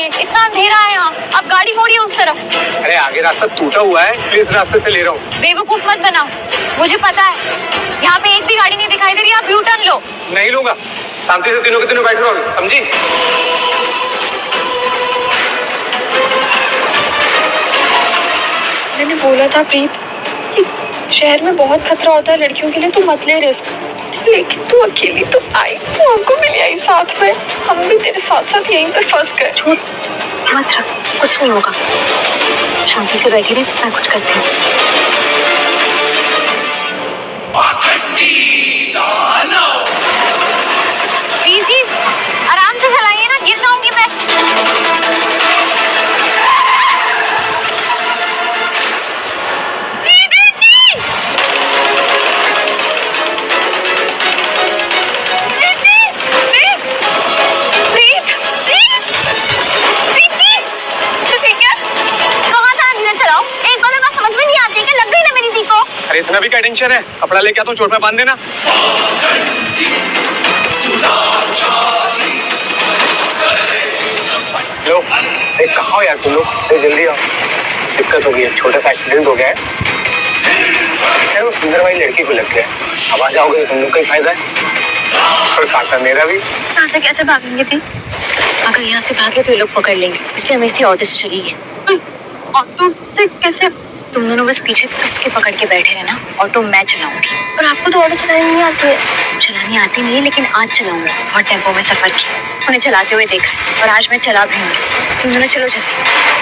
चाहिए, इतना अंधेरा है यहाँ। अब गाड़ी मोड़िए उस तरफ। अरे आगे रास्ता टूटा हुआ है, इसलिए इस रास्ते से ले रहा हूँ। बेवकूफ मत बनाओ, मुझे पता है यहाँ पे एक भी गाड़ी नहीं दिखाई दे रही। आप यू टर्न लो। नहीं लूंगा, शांति से तीनों के तीनों बैठ रहोगे, समझी? मैंने बोला था प्रीत, शहर में बहुत खतरा होता है लड़कियों के लिए, तो मत ले रिस्क। लेकिन तू अकेली तो आई, तू हमको मिल आई साथ में, हम भी तेरे साथ साथ यहीं पर फंस गए। झूठ मत रख, कुछ नहीं होगा। शांति से बैठी रहे, मैं कुछ करती हूँ। जी आराम से चलाइए ना, गिर जाऊंगी मैं। अरे इतना भी क्या टेंशन है, कपड़ा लेके आता हूँ, चोट में बांध देना। लो, कहाँ हो यार तुम लोग? जल्दी आओ, दिक्कत हो गई है, छोटा सा एक्सीडेंट हो गया है। वो सुंदर वाली लड़की को लग गया, अब आ जाओगे तुम लोग का ही फायदा है और साथ में मेरा भी। यहाँ से कैसे भागेंगे थी? अगर यहाँ से भागे तो ये लोग पकड़ लेंगे, इसलिए हमें इसी ऑटो से चलिए। ऑटो से कैसे? तुम दोनों बस पीछे कस के पकड़ के बैठे रहना, ऑटो मैं चलाऊंगी। और आपको तो ऑटो चलानी नहीं आती है। चलानी आती नहीं है, लेकिन आज चलाऊंगी। बहुत टेम्पो में सफर किया, उन्हें चलाते हुए देखा है, और आज मैं चला भी हूँ। तुम दोनों चलो जल्दी।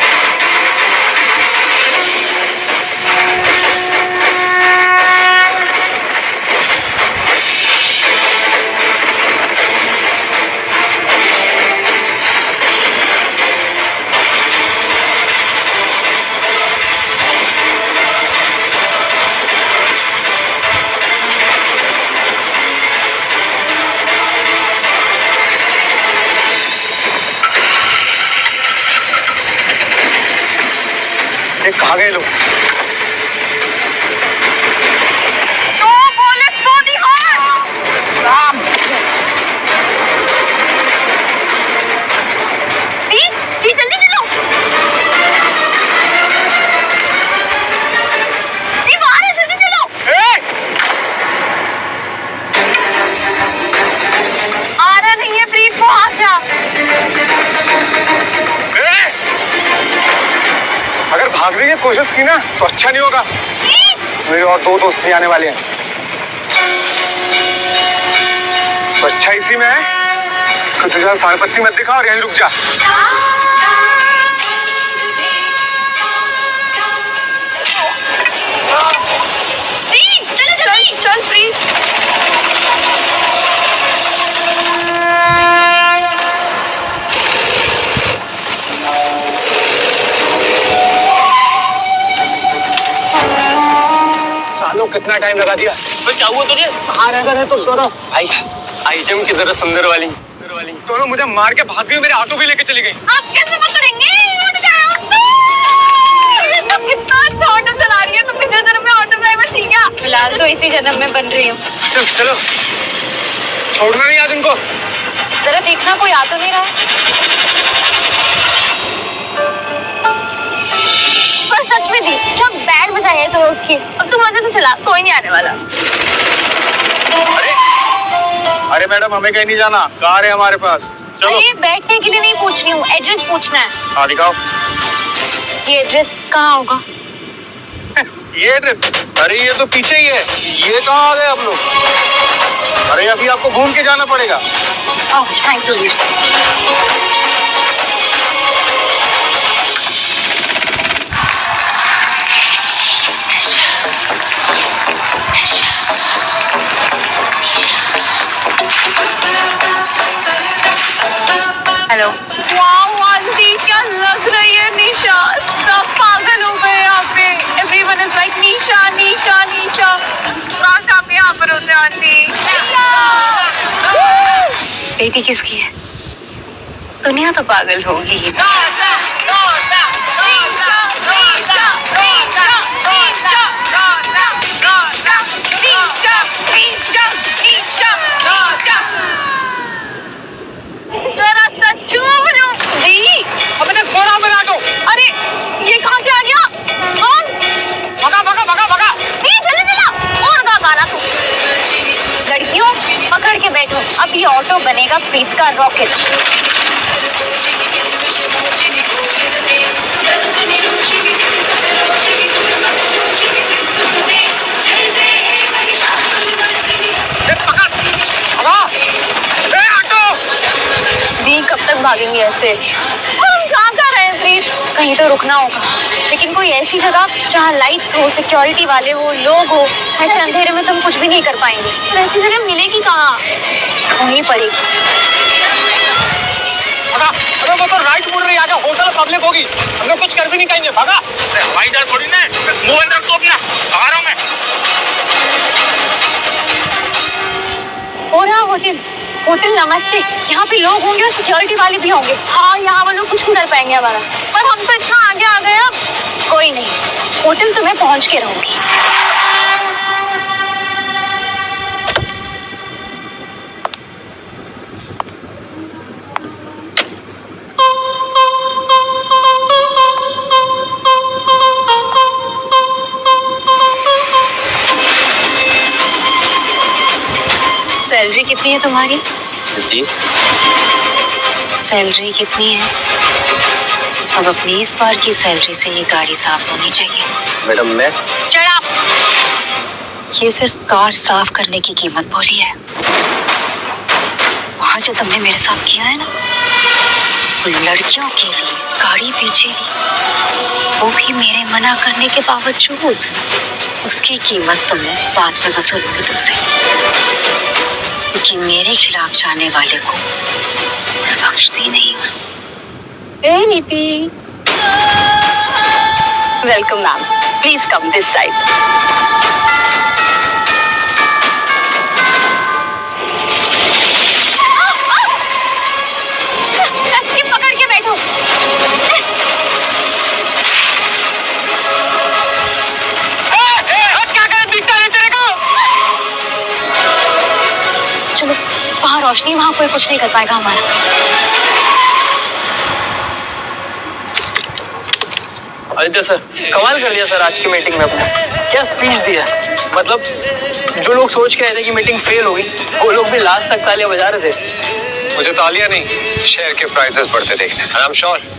कहाँ गए लोग? भागने की कोशिश की ना तो अच्छा नहीं होगा। मेरे और दो दोस्त भी आने वाले हैं, तो अच्छा इसी में है कि तुझे सारपत्ती मत दिखा और यहीं रुक जा। चल प्रीत। कितना टाइम लगा दिया? तो क्या हुआ तुझे? कहाँ रह गए तो दोनों? आइटम की तरह सुंदर वाली दोनों मुझे मार के भाग गई, मेरे ऑटो भी लेके चली गई। आप कैसे पकड़ेंगे? तुम कितना अच्छा ऑटो चला रही है, तुम पिछले जन्म में ऑटो ड्राइवर थी क्या? फिलहाल तो इसी जन्म में बन रही हूँ। चलो छोड़ना नहीं आज उनको। जरा देखना कोई आ तो नहीं रहा है। पर सच में दी क्या बैंड बजाई है तो उसकी। अब तुम मजे से चला, कोई नहीं आने वाला। अरे मैडम हमें कहीं नहीं जाना, कार है हमारे पास, चलो। अरे बैठने के लिए नहीं पूछ रही हूँ, एड्रेस पूछना है। हाँ दिखाओ। ये एड्रेस कहाँ होगा? ये एड्रेस? अरे ये तो पीछे ही है, ये कहाँ आ गए आप लोग? अरे अभी आपको घूम के जाना पड़ेगा। Oh thank you. Hello. Wow aunty क्या लग रही है निशा, सब पागल हो गए यहाँ पे। एवरीवन इज लाइक निशा निशा निशा। काश आप यहाँ पर होते आंटी। बेटी किसकी है? दुनिया तो पागल होगी ही। जरा सच बनेगा प्रीत का रॉकेट। कब तक भागेंगे ऐसे? और हम जा कर रहे हैं प्रीत? कहीं तो रुकना होगा, लेकिन कोई ऐसी जगह जहाँ लाइट्स हो, सिक्योरिटी वाले हो, लोग हो। ऐसे अंधेरे में तुम कुछ भी नहीं कर पाएंगे। तो ऐसी जगह मिलेगी कहाँ? ढूंढनी पड़ेगी। अरे वो तो राइट मुड़ रही है, आगे होटल पब्लिक होगी, हम लोग कुछ कर भी नहीं पाएंगे। भागा। हवाई जहाज थोड़ी ना, मुंह अंदर तो अपना आ रहा हूँ मैं। हो रहा होटल, होटल नमस्ते। यहाँ पे लोग होंगे और सिक्योरिटी वाले भी होंगे। हाँ, यहाँ वो लोग कुछ नहीं कर पाएंगे हमारा। पर हम तो इतना आगे आ गए अब। कोई नहीं, होटल तुम्हें पहुँच के रहूंगी। सैलरी कितनी है तुम्हारी? जी सैलरी कितनी है? अब अपनी इस बार की सैलरी से ये गाड़ी साफ होनी चाहिए। मैडम मैं चढ़ा। ये सिर्फ कार साफ करने की कीमत बोली है। वहाँ जो तुमने मेरे साथ किया है ना, वो लड़कियों के लिए गाड़ी बेचेगी, वो भी मेरे मना करने के बावजूद। उसकी कीमत तो मैं बाद में वसूलूंगी तुमसे, क्योंकि मेरे खिलाफ जाने वाले को मैं बख्शती नहीं हूँ। ए नीति, welcome ma'am, please come this side. पकड़ के बैठो। क्या करे, दिखता नहीं तेरे को? चलो, वहाँ रोशनी, वहाँ कोई कुछ नहीं कर पाएगा हमारा। आदित्य सर, कमाल कर दिया सर आज की मीटिंग में अपने। क्या स्पीच दिया। मतलब जो लोग सोच के आए थे कि मीटिंग फेल होगी, वो लोग भी लास्ट तक तालियां बजा रहे थे। मुझे तालियां नहीं, शेयर के प्राइसेस बढ़ते देखने। I am sure.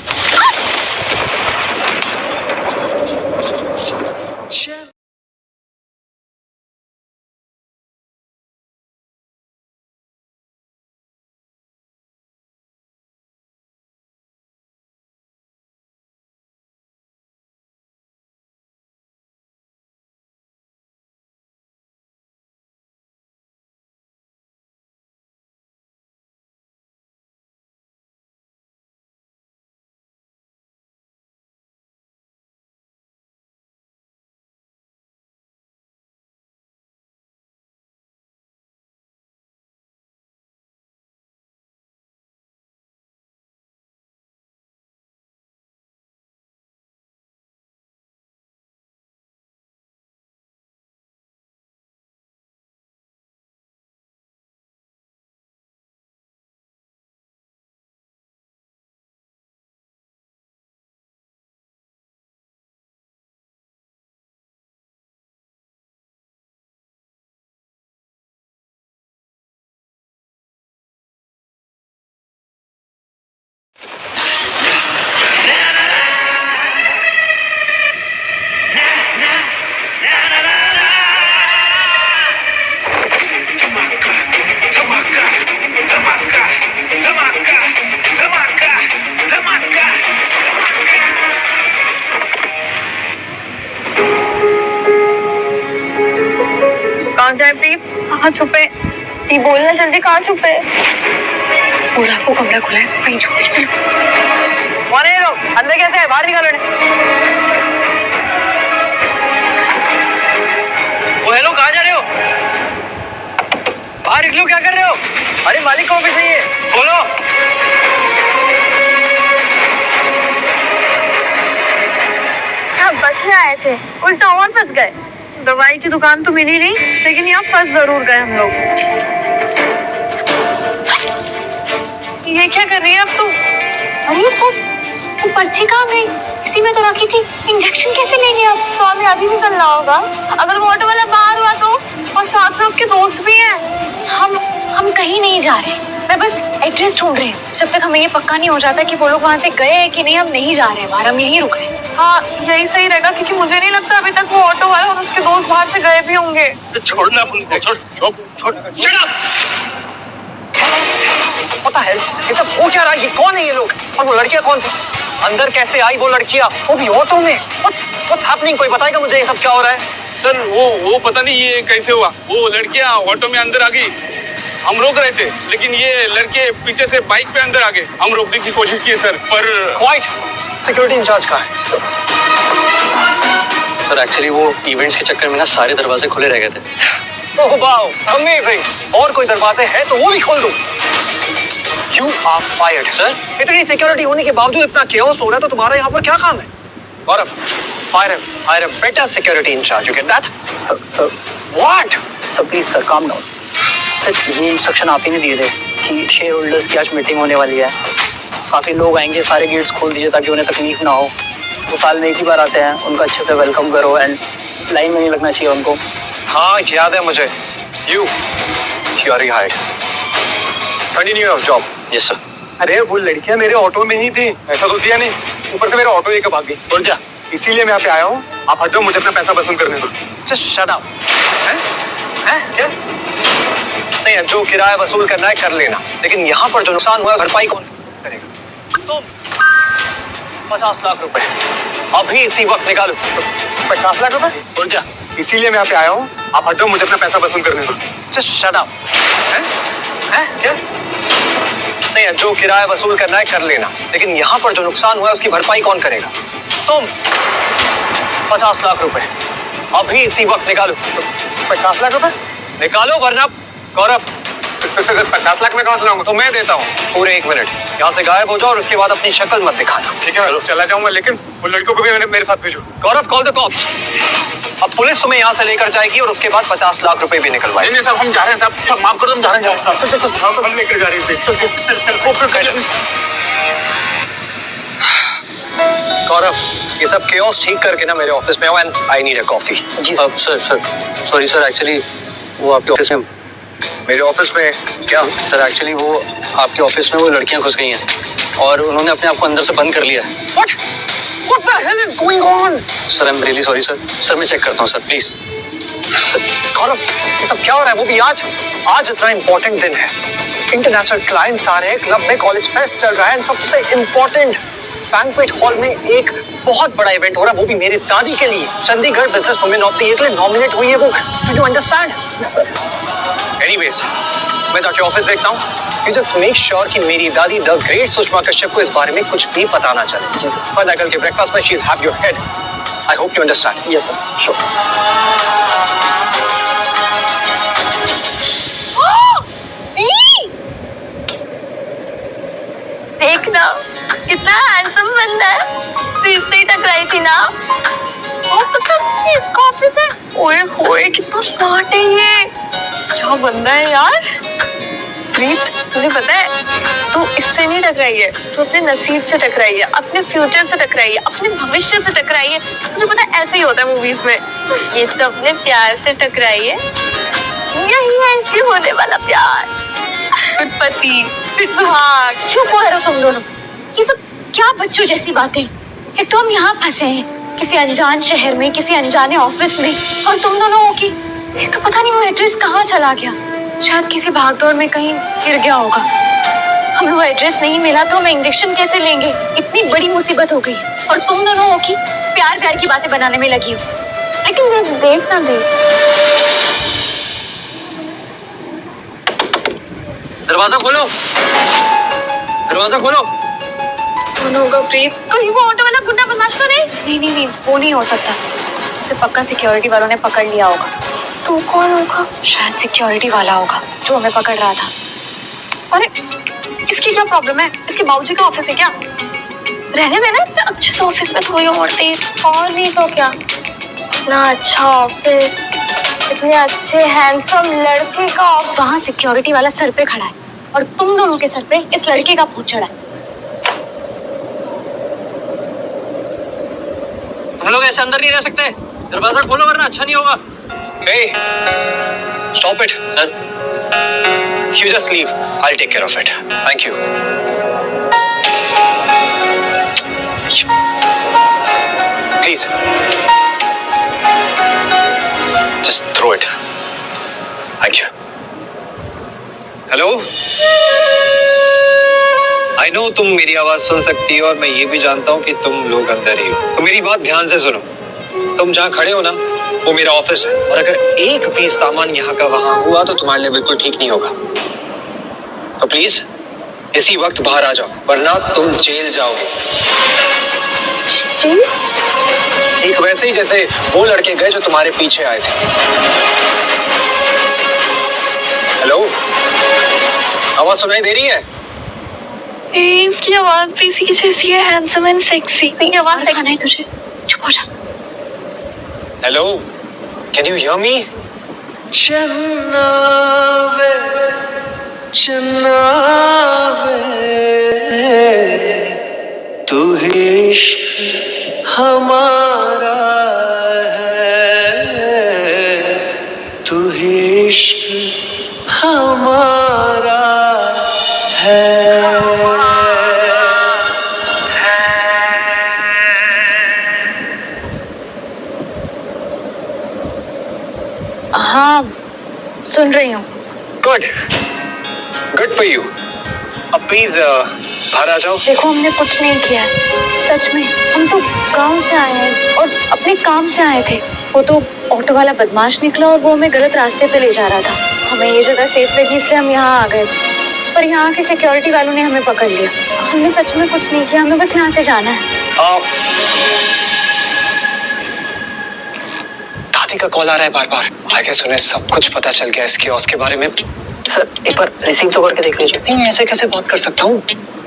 कहाँ जाए प्रीत? कहाँ छुपे? ती बोलना जल्दी, कहाँ छुपे? पूरा को कमरा खुला है, कहीं छुपे। चलो। कौन है ये लोग? अंदर कैसे है? बाहर निकालो इन्हें। ओ हेलो, कहाँ जा रहे हो? बाहर निकलो, क्या कर रहे हो? अरे मालिक को ऑफिस है, बोलो। यहाँ बचने आए थे, उल्टा और फंस गए। दवाई की दुकान तो मिली नहीं, लेकिन यहाँ फंस जरूर गए हम लोग। ये क्या कर रही है अब तू? अरे वो पर्ची कहाँ गई? इसी में तो रखी थी। इंजेक्शन कैसे लेंगे अब? तो हमें अभी निकलना होगा। अगर वो ऑटो वाला बाहर हुआ तो, और साथ में उसके दोस्त भी हैं। हम कहीं नहीं जा रहे। मैं बस एड्रेस ढूंढ रही हूँ। जब तक हमें ये पक्का नहीं हो जाता कि वो लोग वहाँ से गए हैं कि नहीं, हम नहीं जा रहे हैं बाहर, हम यहीं रुक रहे हैं। हाँ यही सही रहेगा, क्योंकि मुझे नहीं लगता अभी तक वो ऑटो वाला और उसके दोस्त बाहर से गए भी होंगे। छोड़ना उनको, छोड़। Shut up! पता है ये सब हो क्या रहा है? ये कौन है ये लोग? और वो लड़कियां कौन थी? अंदर कैसे आई वो लड़कियां, वो भी ऑटो में? What's happening? कोई बताएगा मुझे ये सब क्या हो रहा है? सर वो पता नहीं ये कैसे हुआ। वो लड़कियां ऑटो में अंदर आ गई, हम रोक रहे थे, लेकिन ये लड़के पीछे से बाइक पे अंदर आ गए। हम रोकने की कोशिश की सर, पर क्वाइट सिक्योरिटी इंचार्ज कहाँ है? सर एक्चुअली वो इवेंट्स के चक्कर में ना सारे दरवाजे खुले रह गए थे। Oh wow, amazing. और कोई दरवाजे है तो वो भी खोल दो। You are fired, sir. इतनी सिक्योरिटी होने के बावजूद इतना केओस हो रहा है तो तुम्हारा यहाँ पर क्या काम है? गौरव, hire a better security in charge. You get that? Sir What? Sir please sir calm down. Sir ये इंस्ट्रक्शन आप ही ने दिए थे कि शेयर होल्डर्स की आज मीटिंग होने वाली है, काफ़ी लोग आएंगे, सारे गेट्स खोल दीजिए ताकि उन्हें तकलीफ ना हो। वो साल में एक ही बार आते हैं, उनका अच्छे से वेलकम करो एंड लाइन में नहीं लगना चाहिए उनको। हाँ याद है मुझे। You are hired. Continue your job. Yes sir. अरे वो लड़कियां मेरे ऑटो में ही थी, ऐसा तो दिया नहीं। ऊपर से मेरा ऑटो लेकर भाग गई। और क्या, इसीलिए मैं यहाँ पे आया हूँ। आप हट जाओ, मुझे अपना पैसा वसूल करने दो। Just shut up. क्या? नहीं, जो किराया वसूल करना है कर लेना, लेकिन यहाँ पर जो नुकसान हुआ है भरपाई कौन करेगा? तुम 50 लाख रुपए अभी इसी वक्त निकालो। 50 लाख रुपए? और क्या, इसीलिए मैं यहाँ पे आया हूँ। आप हट जाओ, मुझे अपना पैसा वसूल करने दो। Just shut up. क्या? नहीं, जो किराया वसूल करना है कर लेना, लेकिन यहाँ पर जो नुकसान हुआ है उसकी भरपाई कौन करेगा? तुम 50 लाख रुपए अभी इसी वक्त निकालो। 50 लाख रुपए? निकालो वरना गौरव 50 लाख में कहाँ से लाऊंगा? तो मैं देता हूँ पूरे 1 मिनट। यहाँ से गायब हो जाओ और उसके बाद अपनी शक्ल मत दिखाना। ठीक है, चला जाऊंगा, लेकिन वो लड़कों को भी मेरे साथ भेजो। गौरव, कॉल द कॉप्स। अब पुलिस तुम्हें यहाँ से लेकर जाएगी और उसके बाद 50 लाख रुपए भी निकलवाएगी। नहीं साहब, हम जा रहे हैं साहब, माफ कर दो, हम जा रहे हैं साहब। चल, हम लेकर जा रहे हैं। चल। गौरव, ये सब केओस ठीक करके ना मेरे ऑफिस में आओ and I need a coffee. जी सर सॉरी सर, एक्चुअली वो आपके ऑफिस में। मेरे ऑफिस में क्या? सर एक्चुअली वो आपके ऑफिस में वो लड़कियां घुस गई हैं और उन्होंने अपने आप को अंदर से बंद कर लिया है। What the hell is going on? Sir I am really sorry sir. Sir मैं चेक करता हूँ सर, प्लीज। गौरव, ये सब क्या हो रहा है? वो भी आज इतना इंपॉर्टेंट दिन है। इंटरनेशनल क्लाइंट्स आ रहे हैं, क्लब में कॉलेज फेस्ट चल रहा है एंड सबसे इंपॉर्टेंट बैंक्वेट हॉल में एक बहुत बड़ा इवेंट हो रहा है, वो भी मेरी दादी के लिए। Chandigarh business women of the year के लिए नॉमिनेट हुई है वो। Do you understand? एनीवेज, मैं जाके ऑफिस देखता हूँ। You just make sure कि मेरी दादी द ग्रेट सुषमा कश्यप को इस बारे में कुछ भी पता ना चले। जी सर। वरना कल के ब्रेकफास्ट में she'll have your head. I hope you understand. Yes sir sure. देखना कितना हैंडसम बंदा है। सीट से ही टकराई थी ना। और पता है इसका ऑफिस है। ओए होए कितना स्मार्ट है ये। क्या बंदा है यार। प्रीत, तुझे पता है तू इससे नहीं टकराई है, तू अपने नसीब से टकराई है, अपने फ्यूचर से टकराई है, अपने भविष्य से टकराई है। तुझे पता है ऐसे ही होता है मूवीज में। ये तो अपने प्यार से टकराई है। यही है इसके होने वाला प्यार। फिर पति, फिर सुहाग। चुप हो रहे हो तुम दोनों। ये सब क्या बच्चों जैसी बातें। एक तो हम यहाँ फंसे हैं किसी अनजान शहर में, किसी अनजाने ऑफिस में, और तुम दोनों हो कि एक तो पता नहीं वो एड्रेस कहाँ चला गया। शायद किसी भागदौड़ में कहीं गिर गया होगा। हमें वो एड्रेस नहीं मिला तो हम इंजेक्शन कैसे लेंगे। इतनी बड़ी मुसीबत हो गई और तुम दोनों हो कि प्यार प्यार की बातें बनाने में लगी हो। लेकिन देख ना दे। दरवाजा खोलो, दरवाजा खोलो। कौन होगा प्रीत? कहीं वो ऑटो वाला गुंडा बदमाश तो नहीं? नहीं, वो नहीं हो सकता। उसे पक्का सिक्योरिटी वालों ने पकड़ लिया होगा। तू कौन होगा? शायद सिक्योरिटी वाला होगा जो हमें पकड़ रहा था। अरे इसकी क्या प्रॉब्लम है? इसके बाबूजी का ऑफिस है क्या? रहने देना, इतने अच्छे से ऑफिस में थोड़ी उमड़ती। और नहीं तो क्या, इतना अच्छा ऑफिस, इतने अच्छे हैंडसम लड़के का। वहाँ सिक्योरिटी वाला सर पे खड़ा है और तुम दोनों के सर पे इस लड़के का भूत चढ़ा है। तुम लोग ऐसे अंदर नहीं रह सकते, दरवाजा खोलो वरना अच्छा नहीं होगा। Hey, stop it. Sir You just leave. I'll take care of it. Thank you. Please. Just throw it. Thank you. Hello I know तुम मेरी आवाज सुन सकती हो और मैं ये भी जानता हूँ कि तुम लोग अंदर ही हो, तो मेरी बात ध्यान से सुनो। तुम जहाँ खड़े हो ना वो मेरा ऑफिस है, और अगर एक भी सामान यहाँ का वहां हुआ तो तुम्हारे लिए बिल्कुल ठीक नहीं होगा। तो प्लीज इसी वक्त बाहर आ जाओ, वरना तुम जेल जाओगे। जेल? ठीक वैसे ही जैसे वो लड़के गए जो तुम्हारे पीछे आए थे। हेलो, आवाज सुनाई दे रही है? इसकी आवाज भी इसी की जैसी है, हैंडसम एंड सेक्सी। इसकी आवाज खाना है तुझे, चुप हो जा। Hello, can you hear me? चन्नावे चन्नावे तू इश्क हमारा है, तू इश्क हमारा है। हाँ, सुन रही हूँ। Good good for you. अब प्लीज बाहर आ जाओ। देखो हमने कुछ नहीं किया है, सच में। हम तो गांव से आए हैं और अपने काम से आए थे। वो तो ऑटो वाला बदमाश निकला और वो हमें गलत रास्ते पे ले जा रहा था। हमें ये जगह सेफ लगी इसलिए हम यहाँ आ गए, पर यहाँ के सिक्योरिटी वालों ने हमें पकड़ लिया। हमने सच में कुछ नहीं किया, हमें बस यहाँ से जाना है। दादी का कॉल आ रहा है बार बार। आगे सुने सब कुछ पता चल गया इसके और उसके बारे में। सर एक बार रिसीव तो करके देख लीजिए। नहीं, ऐसे कैसे बात कर सकता हूँ?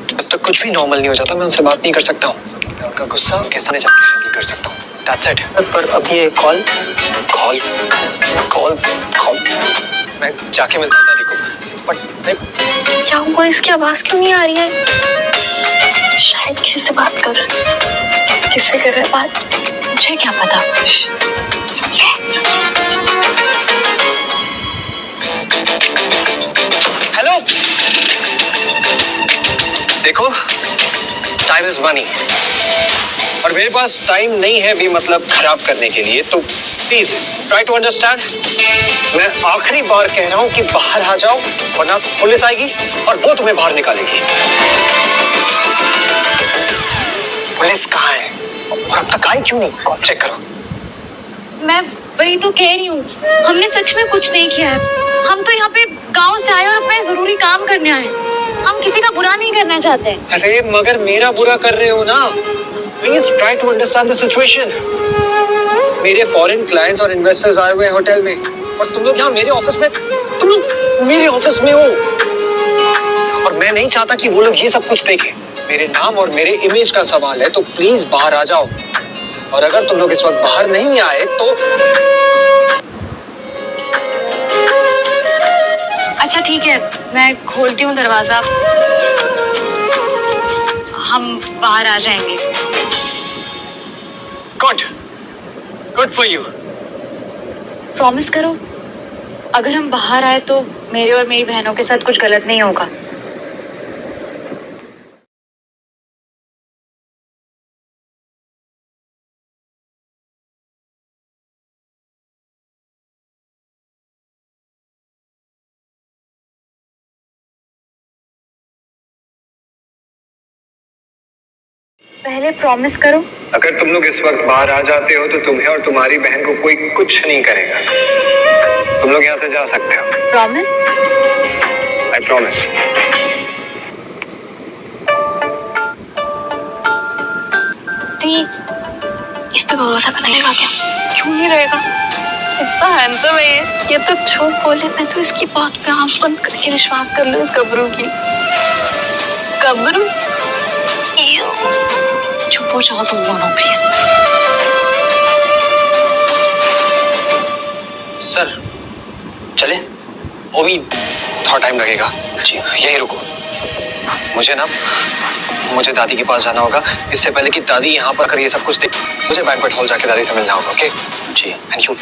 जब तक कुछ भी नॉर्मल नहीं हो जाता मैं उनसे बात नहीं कर सकता हूँ। मैं उनका गुस्सा उनके सामने जाके हैंडल कर सकता हूँ। That's it. पर अब ये कॉल कॉल कॉल कॉल मैं जाके मिलता हूँ दादी को। बट क्या हुआ? इसकी आवाज क्यों नहीं आ रही है? शायद किसी से बात कर रहा है। किससे कर रहा है बात? मुझे क्या पता। हेलो, देखो टाइम इज मनी और मेरे पास टाइम नहीं है भी मतलब खराब करने के लिए, तो प्लीज ट्राई टू अंडरस्टैंड। मैं आखिरी बार कह रहा हूं कि बाहर आ जाओ, वरना पुलिस आएगी और वो तुम्हें बाहर निकालेगी। पुलिस कहाँ है और अब तक आई क्यों नहीं? चेक करो। मैं वही तो कह रही हूँ, हमने सच में कुछ नहीं किया है। हम तो यहाँ पे गांव से आए और अपना जरूरी काम करने आए। हम किसी का बुरा नहीं करना चाहते। अरे मगर मेरा बुरा कर रहे हो ना। Please try to understand the situation. मेरे फॉरेन क्लाइंट्स और इन्वेस्टर्स आए हुए हैं होटल में और तुम लोग यहाँ मेरे ऑफिस में, तुम लोग मेरे ऑफिस में हो और मैं नहीं चाहता कि वो लोग ये सब कुछ देखें। मेरे नाम और मेरे इमेज का सवाल है, तो प्लीज बाहर आ जाओ। और अगर तुम लोग इस वक्त बाहर नहीं आए तो अच्छा ठीक है, मैं खोलती हूँ दरवाजा, हम बाहर आ जाएंगे। Good good for you. Promise करो, अगर हम बाहर आए तो मेरे और मेरी बहनों के साथ कुछ गलत नहीं होगा। पहले प्रॉमिस करो। अगर तुम लोग इस वक्त बाहर आ जाते हो तो तुम्हें और तुम्हारी बहन को कोई कुछ नहीं करेगा। तुम लोग यहाँ से जा सकते हो। प्रॉमिस? I promise. इस पे भरोसा करेगा क्या? क्यों नहीं रहेगा? इतना हैंडसम है ये तो झूठ बोले। मैं तो इसकी बात पे आंख बंद करके विश्वास कर लूं। इस गबरू की गबरू। चुप हो जाओ तुम दोनों प्लीज। सर चले, वो भी थोड़ा टाइम लगेगा जी, यहीं रुको। मुझे दादी के पास जाना होगा इससे पहले कि दादी यहाँ पर कर ये सब कुछ देख। मुझे बैंक्वेट हॉल जाके दादी से मिलना होगा। ओके जी। चाहिए। And you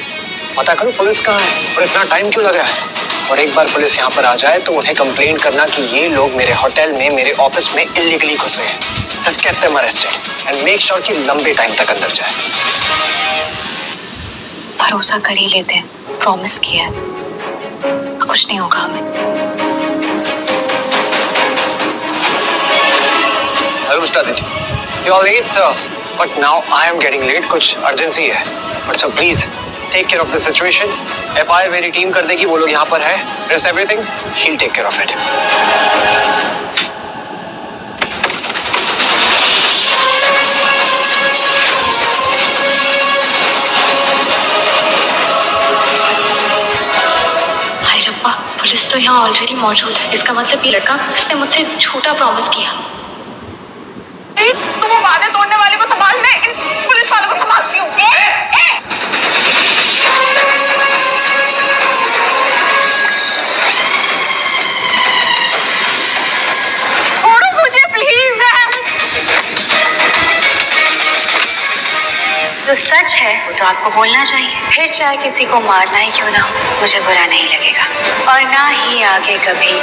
पता करो पुलिस कहाँ है और इतना टाइम क्यों लग रहा है। और एक बार पुलिस यहाँ पर आ जाए तो उन्हें कंप्लेंट करना कि ये लोग मेरे होटल में मेरे ऑफिस में इलीगली घुसे हैं। Just get them arrested and make sure कि लंबे टाइम तक अंदर जाए। भरोसा कर ही लेते हैं, प्रॉमिस किया है, कुछ नहीं होगा हमें। Hello mister Aditya, you are late sir, but now I am getting late, कुछ अर्जेंसी है। But sir please take care of the situation. FIR मेरी टीम कर देगी, वो लोग यहाँ पर है, it's everything, he will take care of it. हाय रब्बा, पुलिस तो यहाँ ऑलरेडी मौजूद है। इसका मतलब ये लड़का, इसने मुझसे झूठा प्रॉमिस किया। तुम वो वादे तोड़ने वाले को संभाल, मैं इन पुलिस वालों को संभालती हूँ। छोड़ो मुझे प्लीज। जो सच है वो तो आपको बोलना चाहिए, फिर चाहे किसी को मारना ही क्यों ना हो, मुझे बुरा नहीं लगेगा और ना ही आगे कभी